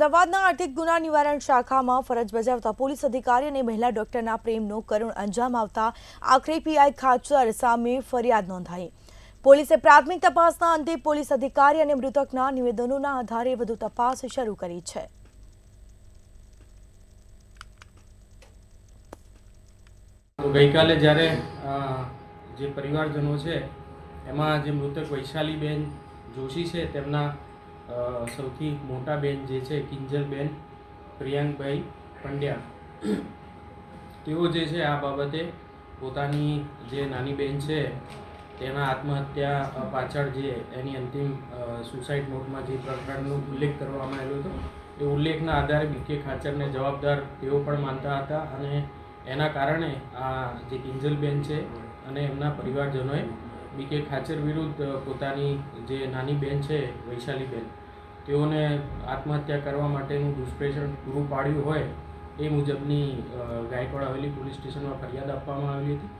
અમદાવાદના આર્થિક ગુના નિવારણ શાખામાં ફરજ બજાવતા પોલીસ અધિકારી અને મહિલા ડોક્ટરના પ્રેમનો કરુણ અંજામ આવતા આખરે પીઆઈ ખાચર સામે ફરિયાદ નોંધાઈ। પોલીસે પ્રાથમિક તપાસના અંતે પોલીસ અધિકારી અને મૃતકના નિવેદનોના આધારે વધુ તપાસ શરૂ કરી છે। ગઈકાલે જ્યારે જે પરિવારજનો છે એમાં જે મૃતક વૈશાલીબેન જોશી છે તેમના સૌથી મોટા બેન જે છે કિંજલબેન પ્રિયાંકભાઈ પંડ્યા તેઓ જે છે આ બાબતે પોતાની જે નાની બેન છે તેના આત્મહત્યા પાછળ જે એની અંતિમ સુસાઇડ નોટમાં જે પ્રકરણનો ઉલ્લેખ કરવામાં આવ્યો હતો એ ઉલ્લેખના આધારે બીકે ખાચરને જવાબદાર તેઓ પણ માનતા હતા અને એના કારણે આ જે કિંજલબેન છે અને એમના પરિવારજનોએ બીકે ખાચર વિરુદ્ધ પોતાની જે નાની બેન છે વૈશાલીબેન તેઓને આત્મહત્યા કરવા માટેનું દુષ્પ્રેષણ પૂરું પાડ્યું હોય એ મુજબની ગાયકવાડ હવેલી પોલીસ સ્ટેશનમાં ફરિયાદ આપવામાં આવેલી હતી।